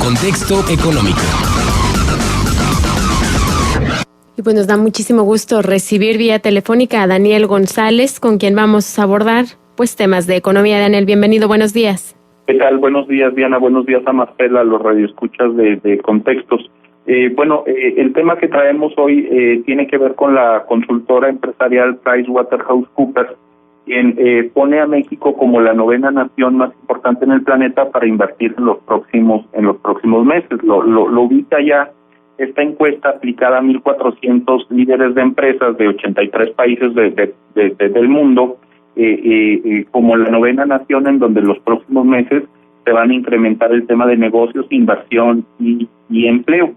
Contexto económico. Y pues nos da muchísimo gusto recibir vía telefónica a Daniel González, con quien vamos a abordar pues temas de economía. Daniel, bienvenido, buenos días. ¿Qué tal? Buenos días, Diana. Buenos días a Marcela, a los radioescuchas de Contextos. El tema que traemos hoy tiene que ver con la consultora empresarial PricewaterhouseCoopers, quien pone a México como la 9ª nación más importante en el planeta para invertir en los próximos meses. Lo ubica ya esta encuesta aplicada a 1,400 líderes de empresas de 83 países del mundo, como la 9ª nación en donde los próximos meses se van a incrementar el tema de negocios, inversión y empleo.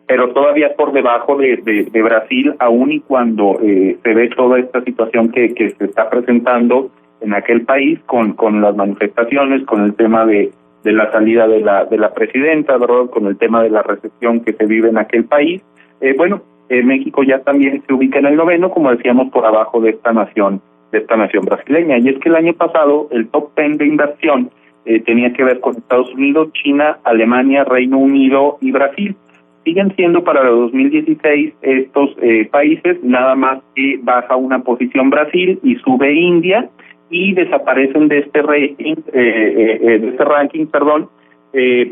Pero todavía por debajo de Brasil, aún y cuando se ve toda esta situación que se está presentando en aquel país con las manifestaciones, con el tema de la salida de la presidenta, ¿verdad? Con el tema de la recesión que se vive en aquel país. México ya también se ubica en el 9º, como decíamos, por abajo de esta nación brasileña. Y es que el año pasado el top 10 de inversión tenía que ver con Estados Unidos, China, Alemania, Reino Unido y Brasil. Siguen siendo para el 2016 estos países, nada más que baja una posición Brasil y sube India, y desaparecen de este ranking,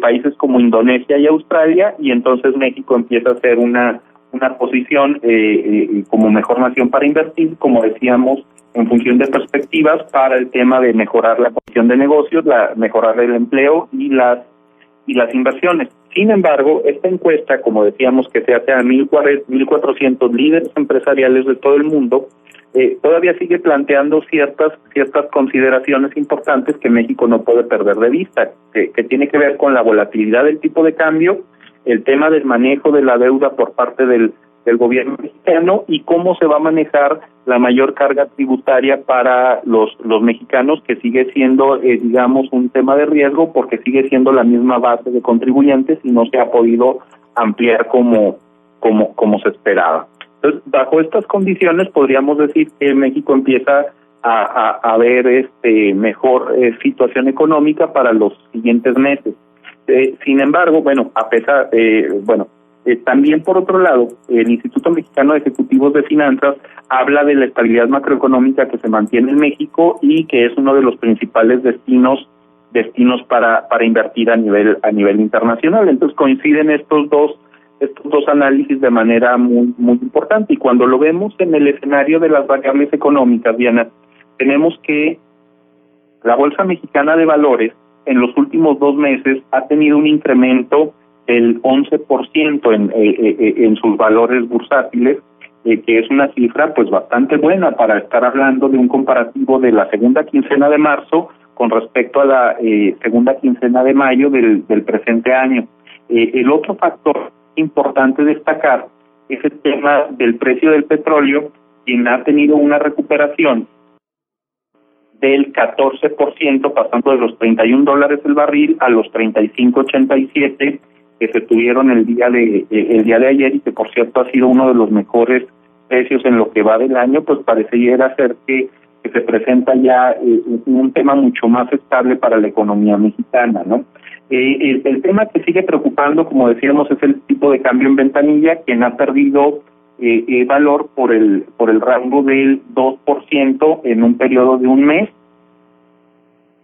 países como Indonesia y Australia, y entonces México empieza a hacer una posición como mejor nación para invertir, como decíamos, en función de perspectivas para el tema de mejorar la posición de negocios, mejorar el empleo y las inversiones. Sin embargo, esta encuesta, como decíamos, que se hace a 1,400 líderes empresariales de todo el mundo, todavía sigue planteando ciertas consideraciones importantes que México no puede perder de vista, que tiene que ver con la volatilidad del tipo de cambio, el tema del manejo de la deuda por parte del gobierno mexicano y cómo se va a manejar la mayor carga tributaria para los mexicanos, que sigue siendo, digamos, un tema de riesgo porque sigue siendo la misma base de contribuyentes y no se ha podido ampliar como se esperaba. Entonces, bajo estas condiciones podríamos decir que México empieza a ver mejor situación económica para los siguientes meses. Sin embargo, también por otro lado, el Instituto Mexicano de Ejecutivos de Finanzas habla de la estabilidad macroeconómica que se mantiene en México y que es uno de los principales destinos para invertir a nivel internacional. Entonces coinciden estos dos análisis de manera muy muy importante, y cuando lo vemos en el escenario de las variables económicas, Diana, tenemos que la Bolsa Mexicana de Valores en los últimos 2 meses ha tenido un incremento del 11% en sus valores bursátiles, que es una cifra pues bastante buena para estar hablando de un comparativo de la segunda quincena de marzo con respecto a la segunda quincena de mayo del presente año. El otro factor importante destacar es el tema del precio del petróleo, quien ha tenido una recuperación del 14%, pasando de los $31 el barril a los 35.87 que se tuvieron el día de ayer, y que por cierto ha sido uno de los mejores precios en lo que va del año. Pues parecería ser que se presenta ya un tema mucho más estable para la economía mexicana, ¿no? El tema que sigue preocupando, como decíamos, es el tipo de cambio en ventanilla, quien ha perdido valor por el rango del 2% en un periodo de un mes,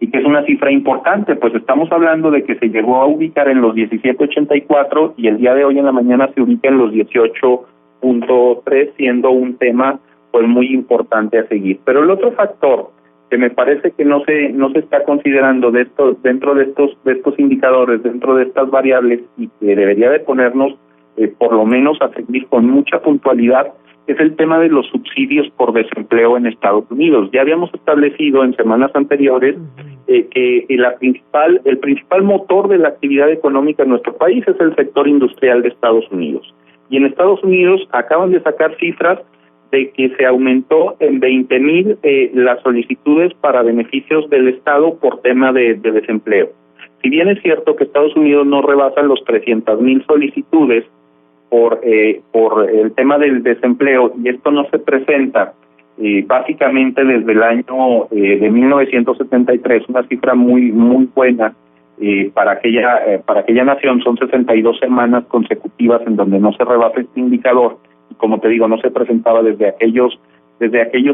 y que es una cifra importante, pues estamos hablando de que se llegó a ubicar en los 17.84 y el día de hoy en la mañana se ubica en los 18.3, siendo un tema pues muy importante a seguir. Pero el otro factor que me parece que no se está considerando dentro de estos indicadores, dentro de estas variables, y que debería de ponernos por lo menos a seguir con mucha puntualidad, es el tema de los subsidios por desempleo en Estados Unidos. Ya habíamos establecido en semanas anteriores que el principal motor de la actividad económica en nuestro país es el sector industrial de Estados Unidos. Y en Estados Unidos acaban de sacar cifras de que se aumentó en 20,000 las solicitudes para beneficios del Estado por tema de desempleo. Si bien es cierto que Estados Unidos no rebasa los 300,000 solicitudes por el tema del desempleo, y esto no se presenta básicamente desde el año de 1973, una cifra muy muy buena para aquella nación son 62 semanas consecutivas en donde no se rebasa este indicador, y como te digo, no se presentaba desde aquellos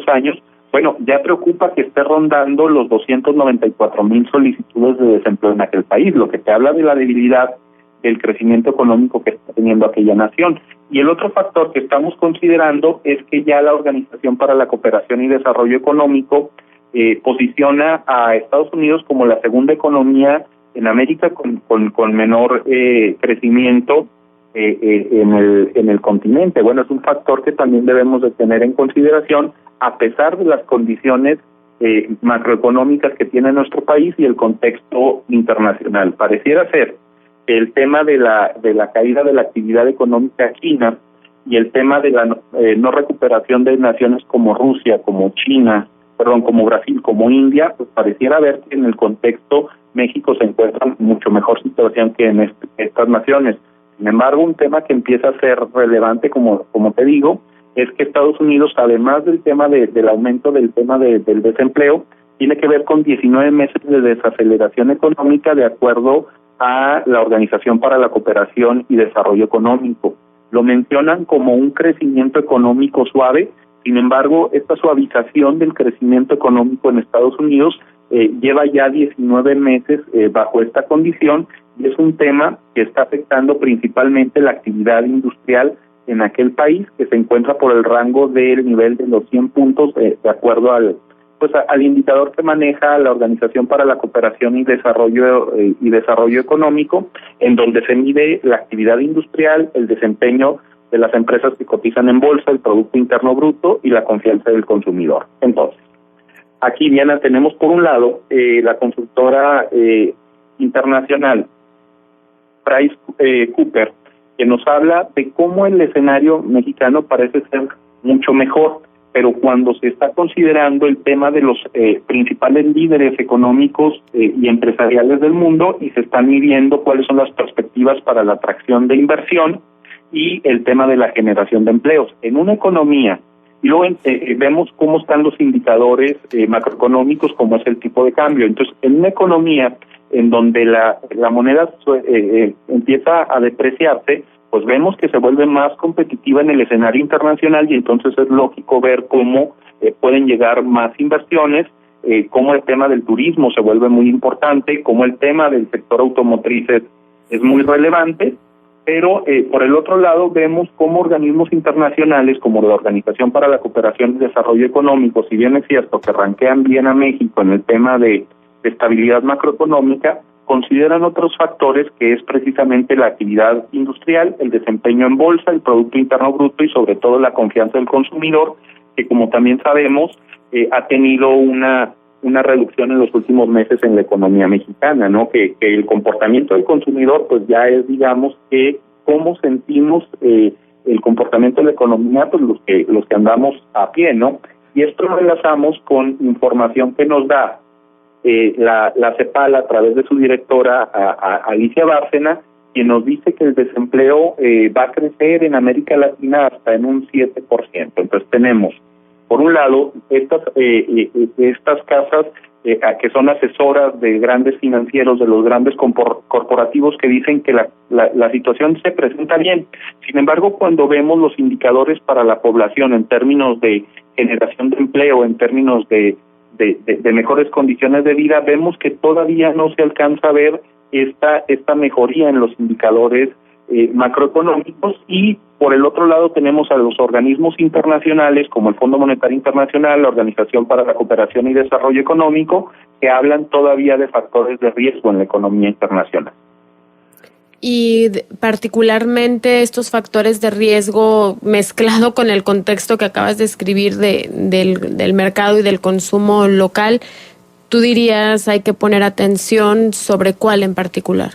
años. Bueno, ya preocupa que esté rondando los 294,000 solicitudes de desempleo en aquel país, lo que te habla de la debilidad del crecimiento económico que está teniendo aquella nación. Y el otro factor que estamos considerando es que ya la Organización para la Cooperación y Desarrollo Económico posiciona a Estados Unidos como la segunda economía en América con menor crecimiento en el continente. Bueno, es un factor que también debemos de tener en consideración a pesar de las condiciones macroeconómicas que tiene nuestro país y el contexto internacional. Pareciera ser que el tema de la caída de la actividad económica china y el tema de la no recuperación de naciones como Rusia, como Brasil, como India, pues pareciera ver que en el contexto México se encuentra en mucho mejor situación que en estas naciones. Sin embargo, un tema que empieza a ser relevante, como te digo, es que Estados Unidos, además del tema del aumento del tema del desempleo, tiene que ver con 19 meses de desaceleración económica de acuerdo a la Organización para la Cooperación y Desarrollo Económico. Lo mencionan como un crecimiento económico suave. Sin embargo, esta suavización del crecimiento económico en Estados Unidos lleva ya 19 meses bajo esta condición, y es un tema que está afectando principalmente la actividad industrial en aquel país, que se encuentra por el rango del nivel de los 100 puntos de acuerdo al indicador que maneja la Organización para la Cooperación y Desarrollo Económico, en donde se mide la actividad industrial, el desempeño de las empresas que cotizan en bolsa, el Producto Interno Bruto y la confianza del consumidor. Entonces, aquí, Diana, tenemos por un lado la consultora internacional Price Cooper, que nos habla de cómo el escenario mexicano parece ser mucho mejor, pero cuando se está considerando el tema de los principales líderes económicos y empresariales del mundo, y se están midiendo cuáles son las perspectivas para la atracción de inversión y el tema de la generación de empleos. En una economía, y luego vemos cómo están los indicadores macroeconómicos, como es el tipo de cambio. Entonces, en una economía en donde la moneda empieza a depreciarse, pues vemos que se vuelve más competitiva en el escenario internacional, y entonces es lógico ver cómo pueden llegar más inversiones, cómo el tema del turismo se vuelve muy importante, cómo el tema del sector automotriz es muy relevante, pero por el otro lado vemos cómo organismos internacionales como la Organización para la Cooperación y Desarrollo Económico, si bien es cierto que ranquean bien a México en el tema de estabilidad macroeconómica, consideran otros factores, que es precisamente la actividad industrial, el desempeño en bolsa, el Producto Interno Bruto y sobre todo la confianza del consumidor, que como también sabemos ha tenido una reducción en los últimos meses en la economía mexicana, ¿no? Que el comportamiento del consumidor pues ya es, digamos, que cómo sentimos el comportamiento de la economía, pues los que andamos a pie, ¿no? Y esto lo enlazamos con información que nos da la CEPAL a través de su directora Alicia Bárcena, quien nos dice que el desempleo va a crecer en América Latina hasta en un 7%. Entonces tenemos, por un lado, estas casas que son asesoras de grandes financieros, de los grandes corporativos, que dicen que la situación se presenta bien. Sin embargo, cuando vemos los indicadores para la población en términos de generación de empleo, en términos de mejores condiciones de vida, vemos que todavía no se alcanza a ver esta mejoría en los indicadores macroeconómicos. Y por el otro lado tenemos a los organismos internacionales como el Fondo Monetario Internacional, la Organización para la Cooperación y Desarrollo Económico, que hablan todavía de factores de riesgo en la economía internacional. Y particularmente estos factores de riesgo mezclado con el contexto que acabas de escribir del mercado y del consumo local, ¿tú dirías hay que poner atención sobre cuál en particular?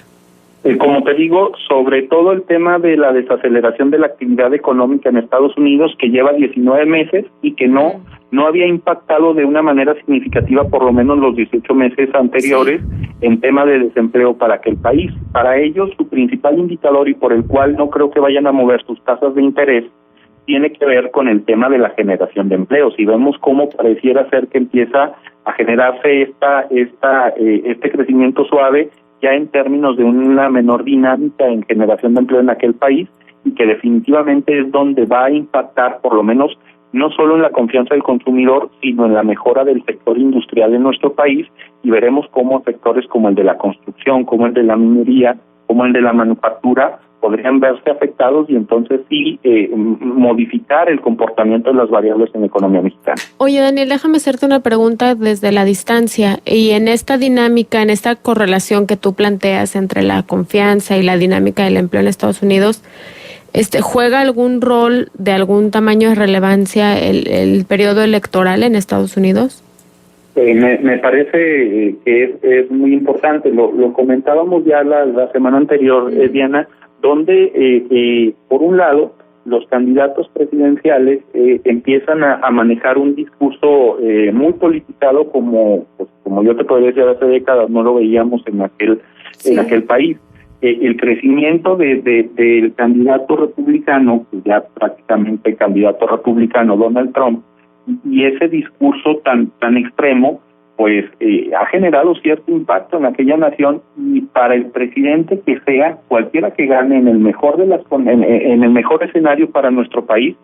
Como te digo, sobre todo el tema de la desaceleración de la actividad económica en Estados Unidos, que lleva 19 meses y que no había impactado de una manera significativa por lo menos los 18 meses anteriores en tema de desempleo para aquel país. Para ellos, su principal indicador, y por el cual no creo que vayan a mover sus tasas de interés, tiene que ver con el tema de la generación de empleos. Y vemos cómo pareciera ser que empieza a generarse este crecimiento suave, ya en términos de una menor dinámica en generación de empleo en aquel país, y que definitivamente es donde va a impactar, por lo menos, no solo en la confianza del consumidor, sino en la mejora del sector industrial en nuestro país, y veremos cómo sectores como el de la construcción, como el de la minería, como el de la manufactura, podrían verse afectados y entonces sí modificar el comportamiento de las variables en la economía mexicana. Oye, Daniel, déjame hacerte una pregunta desde la distancia. Y en esta dinámica, en esta correlación que tú planteas entre la confianza y la dinámica del empleo en Estados Unidos, ¿juega algún rol de algún tamaño de relevancia el periodo electoral en Estados Unidos? Me parece que es muy importante. Lo comentábamos ya la semana anterior, Diana, donde por un lado los candidatos presidenciales empiezan a manejar un discurso muy politizado, como yo te podría decir, hace décadas no lo veíamos en aquel país. El crecimiento del candidato republicano, pues ya prácticamente candidato republicano, Donald Trump, y ese discurso tan extremo, pues ha generado cierto impacto en aquella nación, y para el presidente que sea, cualquiera que gane en el mejor en el mejor escenario para nuestro país,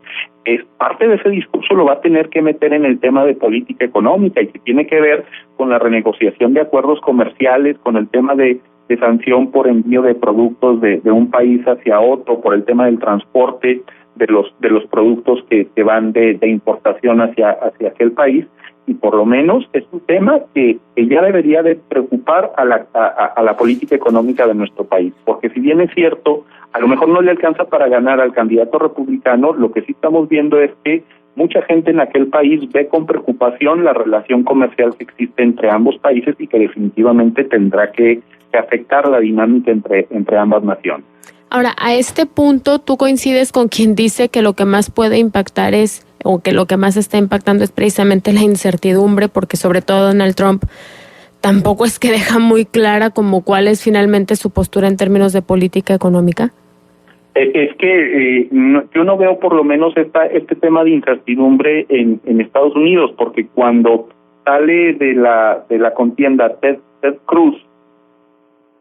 es parte de ese discurso lo va a tener que meter en el tema de política económica, y que tiene que ver con la renegociación de acuerdos comerciales, con el tema de sanción por envío de productos de un país hacia otro, por el tema del transporte de los productos que van de importación hacia aquel país. Y por lo menos es un tema que ya debería de preocupar a la política económica de nuestro país, porque si bien es cierto, a lo mejor no le alcanza para ganar al candidato republicano, lo que sí estamos viendo es que mucha gente en aquel país ve con preocupación la relación comercial que existe entre ambos países, y que definitivamente tendrá que afectar la dinámica entre ambas naciones. Ahora, a este punto, ¿tú coincides con quien dice que lo que más puede impactar o que lo que más está impactando es precisamente la incertidumbre, porque sobre todo Donald Trump tampoco es que deja muy clara como cuál es finalmente su postura en términos de política económica? Es que yo no veo por lo menos este tema de incertidumbre en Estados Unidos, porque cuando sale de la contienda Ted Cruz,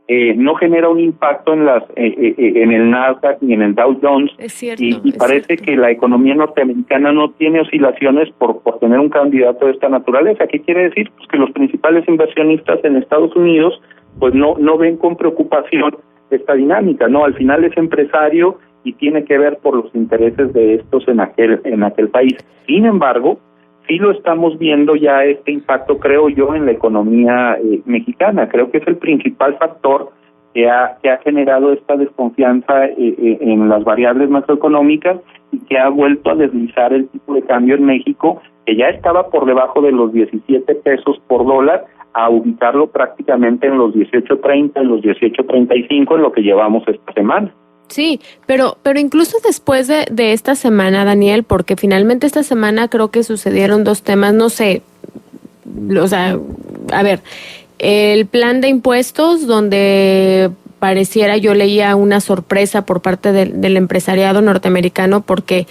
no genera un impacto en el Nasdaq ni en el Dow Jones. Es cierto, y parece que la economía norteamericana no tiene oscilaciones por tener un candidato de esta naturaleza. ¿Qué quiere decir? Pues que los principales inversionistas en Estados Unidos pues no ven con preocupación esta dinámica, ¿no? Al final es empresario y tiene que ver por los intereses de estos en aquel país. Sin embargo, sí lo estamos viendo ya este impacto, creo yo, en la economía mexicana. Creo que es el principal factor que ha generado esta desconfianza en las variables macroeconómicas, y que ha vuelto a deslizar el tipo de cambio en México, que ya estaba por debajo de los 17 pesos por dólar, a ubicarlo prácticamente en los 18.30, en los 18.35, en lo que llevamos esta semana. Sí, pero incluso después de esta semana, Daniel, porque finalmente esta semana creo que sucedieron dos temas, no sé, o sea, a ver, el plan de impuestos, donde pareciera, yo leía una sorpresa por parte del empresariado norteamericano, porque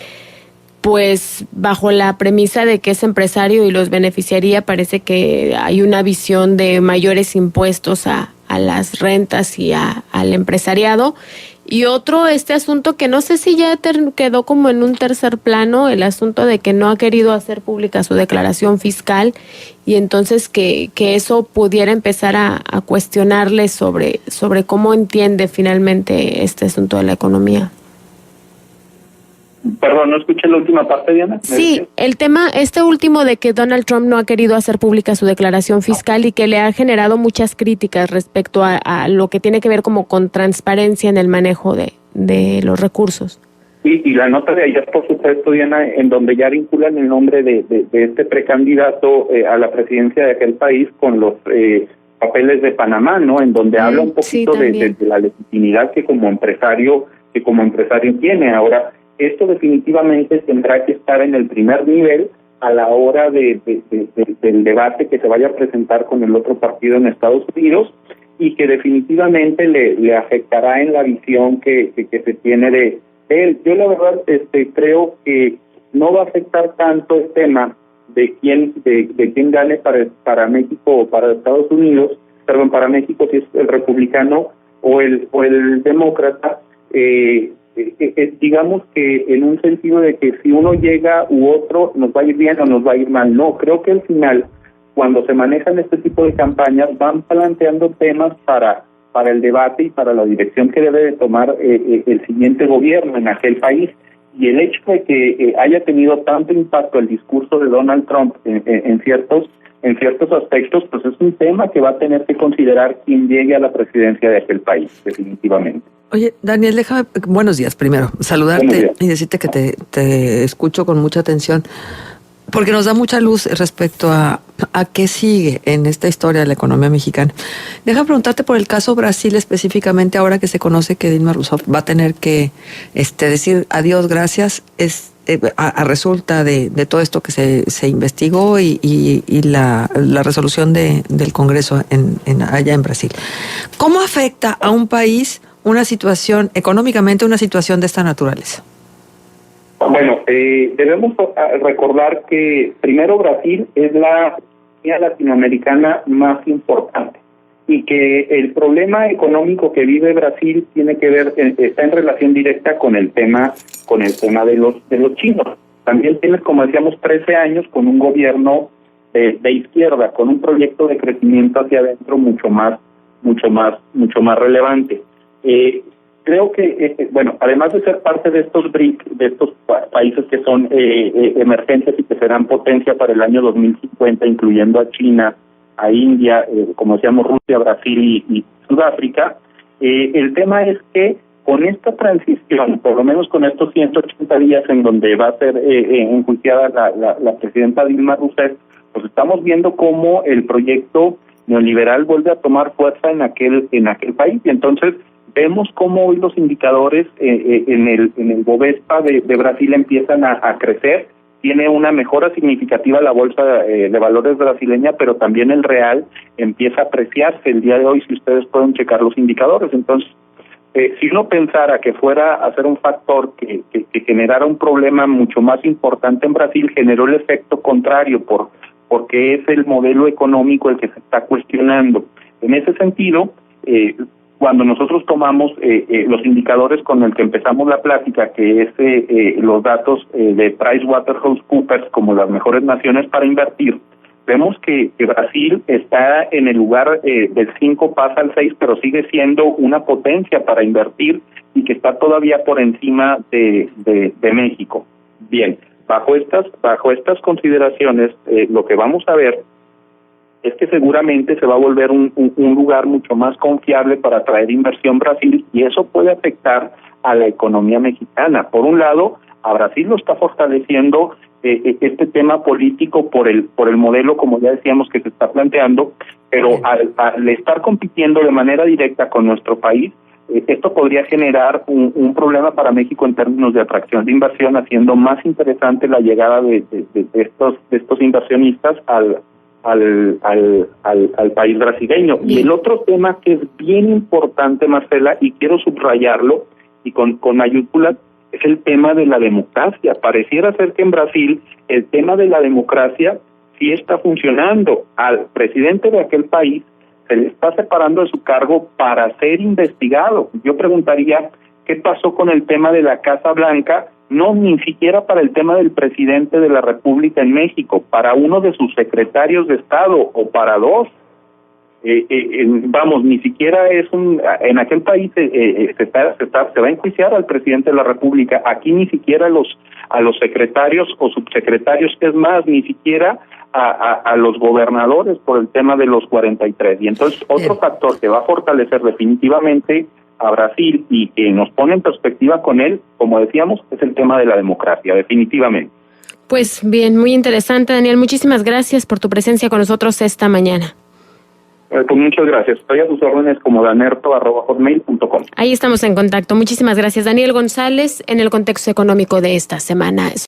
pues bajo la premisa de que es empresario y los beneficiaría, parece que hay una visión de mayores impuestos a las rentas y al empresariado. Y otro, este asunto que no sé si ya quedó como en un tercer plano, el asunto de que no ha querido hacer pública su declaración fiscal, y entonces que eso pudiera empezar a cuestionarle sobre cómo entiende finalmente este asunto de la economía. Perdón, no escuché la última parte, Diana. Sí, el tema, último de que Donald Trump no ha querido hacer pública su declaración fiscal y que le ha generado muchas críticas respecto a lo que tiene que ver como con transparencia en el manejo de los recursos. Y la nota de ayer, por supuesto, Diana, en donde ya vinculan el nombre de este precandidato a la presidencia de aquel país con los papeles de Panamá, ¿no? En donde habla un poquito de la legitimidad que como empresario tiene. Ahora, esto definitivamente tendrá que estar en el primer nivel a la hora del debate que se vaya a presentar con el otro partido en Estados Unidos, y que definitivamente le afectará en la visión que se tiene de él. Yo la verdad creo que no va a afectar tanto el tema de quién gane para México o para Estados Unidos, para México si es el republicano o el demócrata, digamos que en un sentido de que si uno llega u otro nos va a ir bien o nos va a ir mal. No, creo que al final, cuando se manejan este tipo de campañas, van planteando temas para el debate y para la dirección que debe de tomar el siguiente gobierno en aquel país. Y el hecho de que haya tenido tanto impacto el discurso de Donald Trump en ciertos aspectos, pues es un tema que va a tener que considerar quien llegue a la presidencia de aquel país, definitivamente. Oye, Daniel, déjame, buenos días primero, saludarte y decirte que te escucho con mucha atención, porque nos da mucha luz respecto a qué sigue en esta historia de la economía mexicana. Déjame preguntarte por el caso Brasil específicamente, ahora que se conoce que Dilma Rousseff va a tener que decir adiós, gracias, a resulta de todo esto que se investigó y la resolución del Congreso allá en Brasil. ¿Cómo afecta a un país una situación, económicamente, una situación de esta naturaleza? Bueno, debemos recordar que primero Brasil es la economía latinoamericana más importante y que el problema económico que vive Brasil tiene que ver, está en relación directa con el tema de los chinos. También tiene, como decíamos, 13 años con un gobierno de izquierda, con un proyecto de crecimiento hacia adentro mucho más relevante. Creo que, además de ser parte de estos BRIC, de estos países que son emergentes y que serán potencia para el año 2050, incluyendo a China, a India, como decíamos, Rusia, Brasil y Sudáfrica, el tema es que con esta transición, por lo menos con estos 180 días en donde va a ser enjuiciada la presidenta Dilma Rousseff, pues estamos viendo cómo el proyecto neoliberal vuelve a tomar fuerza en aquel país. Y entonces vemos cómo hoy los indicadores en el Bovespa de Brasil empiezan a crecer. Tiene una mejora significativa la bolsa de valores brasileña, pero también el real empieza a apreciarse el día de hoy, si ustedes pueden checar los indicadores. Entonces, si uno pensara que fuera a ser un factor que generara un problema mucho más importante en Brasil, generó el efecto contrario porque es el modelo económico el que se está cuestionando. En ese sentido, cuando nosotros tomamos los indicadores con el que empezamos la plática, que es los datos de PricewaterhouseCoopers como las mejores naciones para invertir, vemos que Brasil está en el lugar del 5, pasa al 6, pero sigue siendo una potencia para invertir y que está todavía por encima de México. Bien, bajo estas consideraciones, lo que vamos a ver es que seguramente se va a volver un lugar mucho más confiable para atraer inversión Brasil, y eso puede afectar a la economía mexicana. Por un lado, a Brasil lo está fortaleciendo este tema político por el modelo, como ya decíamos, que se está planteando, pero al estar compitiendo de manera directa con nuestro país, esto podría generar un problema para México en términos de atracción de inversión, haciendo más interesante la llegada de estos inversionistas al país brasileño. Y el otro tema que es bien importante, Marcela, y quiero subrayarlo y con mayúsculas, es el tema de la democracia. Pareciera ser que en Brasil el tema de la democracia sí está funcionando. Al presidente de aquel país se le está separando de su cargo para ser investigado. Yo preguntaría, ¿qué pasó con el tema de la Casa Blanca? No, ni siquiera para el tema del presidente de la República en México, para uno de sus secretarios de Estado o para dos. Ni siquiera es en aquel país se va a enjuiciar al presidente de la República. Aquí ni siquiera a los secretarios o subsecretarios, es más, ni siquiera a los gobernadores por el tema de los 43. Y entonces otro factor que va a fortalecer definitivamente a Brasil y que nos pone en perspectiva con él, como decíamos, es el tema de la democracia, definitivamente. Pues bien, muy interesante, Daniel. Muchísimas gracias por tu presencia con nosotros esta mañana. Pues muchas gracias. Estoy a tus órdenes como danerto@hotmail.com. Ahí estamos en contacto. Muchísimas gracias, Daniel González, en el contexto económico de esta semana.